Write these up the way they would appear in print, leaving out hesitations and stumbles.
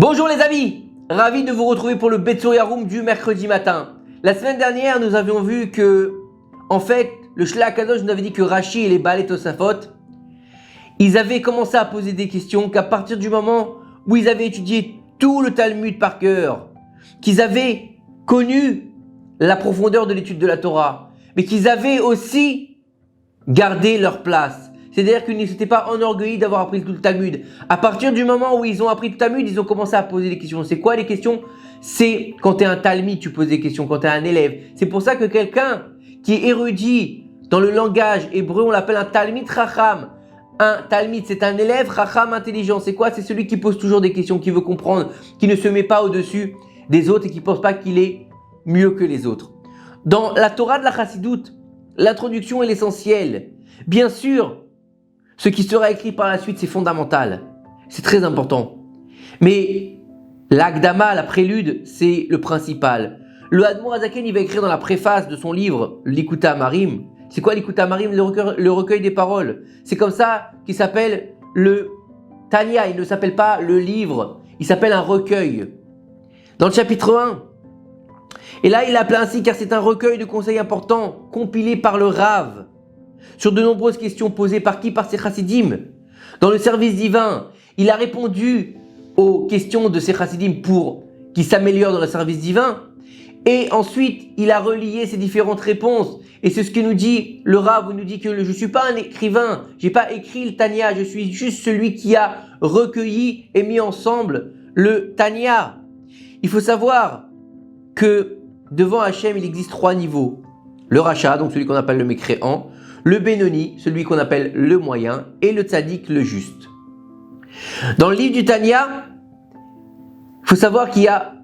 Bonjour les amis, ravi de vous retrouver pour le Betsuri Haroum du mercredi matin. La semaine dernière, nous avions vu que, en fait, le Shla Kadosh nous avait dit que Rashi et les Baal et Tosafot, ils avaient commencé à poser des questions qu'à partir du moment où ils avaient étudié tout le Talmud par cœur, qu'ils avaient connu la profondeur de l'étude de la Torah, mais qu'ils avaient aussi gardé leur place. C'est-à-dire qu'ils ne s'étaient pas enorgueillis d'avoir appris tout le Talmud. À partir du moment où ils ont appris tout le Talmud, ils ont commencé à poser des questions. C'est quoi les questions? C'est quand tu es un Talmud, tu poses des questions, quand tu es un élève. C'est pour ça que quelqu'un qui est érudit dans le langage hébreu, on l'appelle un Talmid Chacham. Un Talmid, c'est un élève Chacham intelligent. C'est quoi? C'est celui qui pose toujours des questions, qui veut comprendre, qui ne se met pas au-dessus des autres et qui ne pense pas qu'il est mieux que les autres. Dans la Torah de la Chassidoute, l'introduction est l'essentiel. Bien sûr, ce qui sera écrit par la suite, c'est fondamental. C'est très important. Mais l'Akdama, la prélude, c'est le principal. Le Admor Hazaken, il va écrire dans la préface de son livre, l'Ikuta Amarim. C'est quoi l'Ikuta Amarim? Le recueil des paroles. C'est comme ça qu'il s'appelle le Tanya. Il ne s'appelle pas le livre. Il s'appelle un recueil. Dans le chapitre 1. Et là, il l'appelle ainsi car c'est un recueil de conseils importants, compilé par le Rav, sur de nombreuses questions posées par qui? Par ses chassidim. Dans le service divin, il a répondu aux questions de ses chassidim pour qu'ils s'améliorent dans le service divin. Et ensuite, il a relié ces différentes réponses. Et c'est ce que nous dit le Rav, il nous dit que je ne suis pas un écrivain, je n'ai pas écrit le Tanya, je suis juste celui qui a recueilli et mis ensemble le Tanya. Il faut savoir que devant Hachem, il existe 3 niveaux. Le Racha, donc celui qu'on appelle le mécréant, le Benoni, celui qu'on appelle le moyen, et le Tzadik, le juste. Dans le livre du Tanya, il faut savoir qu'il y a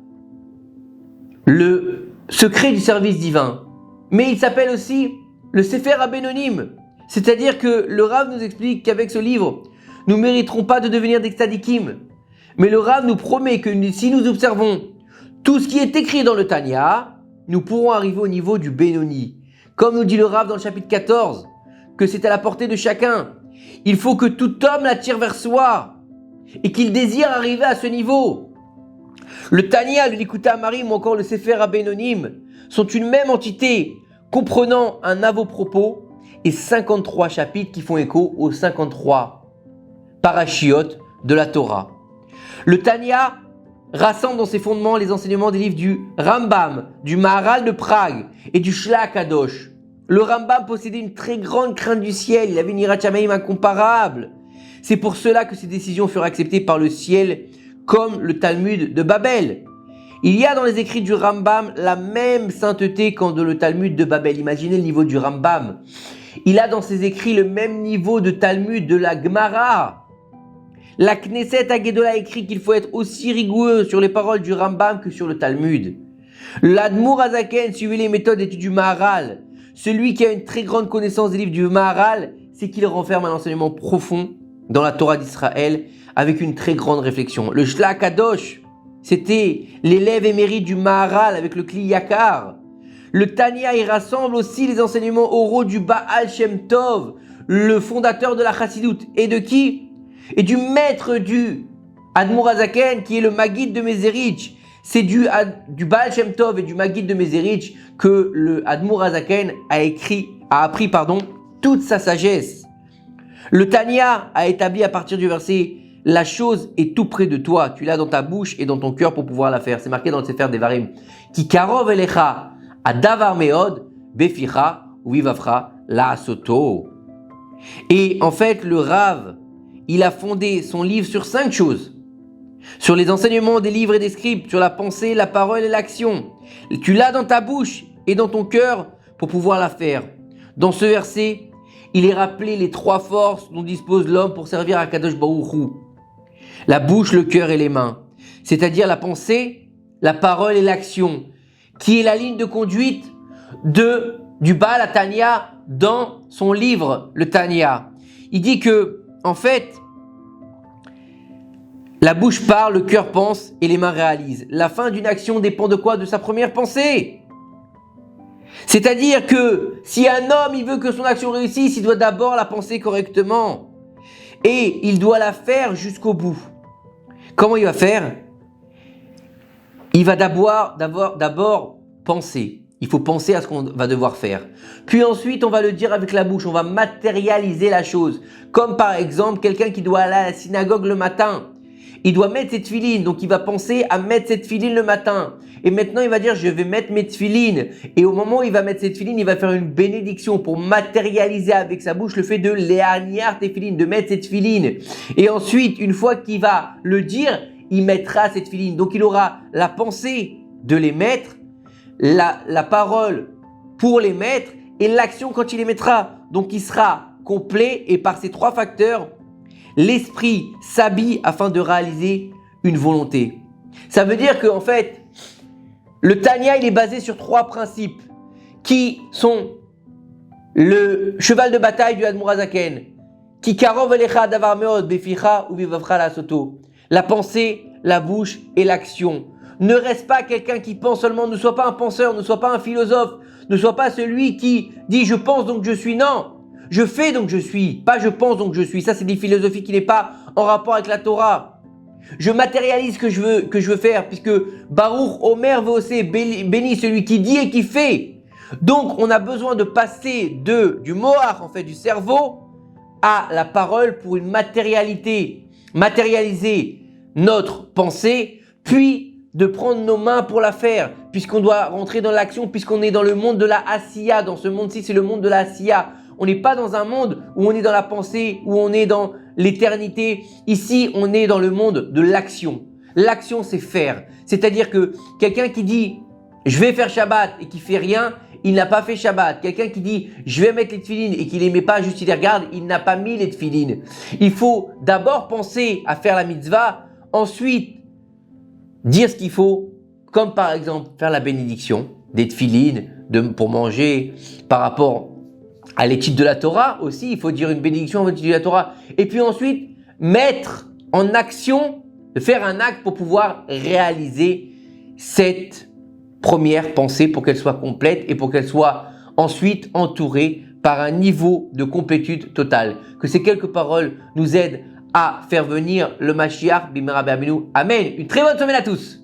le secret du service divin, mais il s'appelle aussi le Sefer HaBenonim, c'est-à-dire que le Rav nous explique qu'avec ce livre, nous ne mériterons pas de devenir des tzadikim, mais le Rav nous promet que si nous observons tout ce qui est écrit dans le Tanya, nous pourrons arriver au niveau du Benoni. Comme nous dit le Rav dans le chapitre 14, que c'est à la portée de chacun. Il faut que tout homme l'attire vers soi et qu'il désire arriver à ce niveau. Le Tanya, le Likuta Amarim ou encore le Sefer HaBenonim sont une même entité comprenant un avo-propos et 53 chapitres qui font écho aux 53 parashiot de la Torah. Le Tanya rassemble dans ses fondements les enseignements des livres du Rambam, du Maharal de Prague et du Shla Kadosh. Le Rambam possédait une très grande crainte du ciel, il avait une Yirat Shamayim incomparable. C'est pour cela que ses décisions furent acceptées par le ciel, comme le Talmud de Babel. Il y a dans les écrits du Rambam la même sainteté qu'en dans le Talmud de Babel. Imaginez le niveau du Rambam. Il a dans ses écrits le même niveau de Talmud de la Gemara. La Knesset Hagedolah a écrit qu'il faut être aussi rigoureux sur les paroles du Rambam que sur le Talmud. L'Admor Hazaken suivait les méthodes d'étude du Maharal. Celui qui a une très grande connaissance des livres du Maharal, c'est qu'il renferme un enseignement profond dans la Torah d'Israël avec une très grande réflexion. Le Shla Kadosh, c'était l'élève émérite du Maharal avec le Kli Yakar. Le Tanya, il rassemble aussi les enseignements oraux du Baal Shem Tov, le fondateur de la Chassidoute. Et de qui? Et du maître du Admor Hazaken, qui est le Maggid de Mezerich. C'est du Baal Shem Tov et du Maggid de Mezerich que le Admor Hazaken a appris toute sa sagesse. Le Tanya a établi à partir du verset « La chose est tout près de toi, tu l'as dans ta bouche et dans ton cœur pour pouvoir la faire ». C'est marqué dans le Sefer Devarim. « Ki karov elecha adavar meod beficha uvivavcha la'asoto ». Et en fait, le Rav, il a fondé son livre sur 5 choses. Sur les enseignements des livres et des scripts, sur la pensée, la parole et l'action. Tu l'as dans ta bouche et dans ton cœur pour pouvoir la faire. Dans ce verset, il est rappelé les 3 forces dont dispose l'homme pour servir à Kadosh Baruch Hu. La bouche, le cœur et les mains. C'est-à-dire la pensée, la parole et l'action, qui est la ligne de conduite du Baal Tanya dans son livre, le Tanya. Il dit que, en fait, la bouche parle, le cœur pense et les mains réalisent. La fin d'une action dépend de quoi? De sa première pensée. C'est-à-dire que si un homme il veut que son action réussisse, il doit d'abord la penser correctement. Et il doit la faire jusqu'au bout. Comment il va faire? il va d'abord penser. Il faut penser à ce qu'on va devoir faire. Puis ensuite, on va le dire avec la bouche. On va matérialiser la chose. Comme par exemple, quelqu'un qui doit aller à la synagogue le matin. Il doit mettre ses tefilines. Donc, il va penser à mettre ses tefilines le matin. Et maintenant, il va dire, je vais mettre mes tefilines. Et au moment où il va mettre ses tefilines, il va faire une bénédiction pour matérialiser avec sa bouche le fait de léaniar tefilines, de mettre ses tefilines. Et ensuite, une fois qu'il va le dire, il mettra ses tefilines. Donc, il aura la pensée de les mettre, la parole pour les mettre et l'action quand il les mettra. Donc, il sera complet et par ces trois facteurs, l'esprit s'habille afin de réaliser une volonté. Ça veut dire qu'en fait, le Tanya, il est basé sur trois principes qui sont le cheval de bataille du Admor Hazaken, qui karov elecha davar meod beficha ou vivavcha la soto. La pensée, la bouche et l'action. Ne reste pas quelqu'un qui pense seulement, ne sois pas un penseur, ne sois pas un philosophe, ne sois pas celui qui dit je pense donc je suis. Non, je fais donc je suis, pas je pense donc je suis. Ça c'est des philosophies qui n'est pas en rapport avec la Torah. Je matérialise que je veux faire, puisque Baruch Omer Vosé, béni celui qui dit et qui fait. Donc on a besoin de passer du moach, en fait, du cerveau, à la parole pour une matérialité, matérialiser notre pensée, puis de prendre nos mains pour la faire, puisqu'on doit rentrer dans l'action, puisqu'on est dans le monde de la Asiya. Dans ce monde-ci, c'est le monde de la Asiya. On n'est pas dans un monde où on est dans la pensée, où on est dans l'éternité. Ici, on est dans le monde de l'action. L'action, c'est faire. C'est-à-dire que quelqu'un qui dit « je vais faire Shabbat » et qui fait rien, il n'a pas fait Shabbat. Quelqu'un qui dit « je vais mettre les tefilines » et qui les met pas, juste il les regarde, il n'a pas mis les tefilines. Il faut d'abord penser à faire la mitzvah, ensuite dire ce qu'il faut, comme par exemple faire la bénédiction des tefilines pour manger par rapport à l'étude de la Torah aussi. Il faut dire une bénédiction à l'étude de la Torah. Et puis ensuite, mettre en action, faire un acte pour pouvoir réaliser cette première pensée pour qu'elle soit complète et pour qu'elle soit ensuite entourée par un niveau de complétude totale. Que ces quelques paroles nous aident à faire venir le Mashiach bimera be'aminu. Amen. Une très bonne semaine à tous.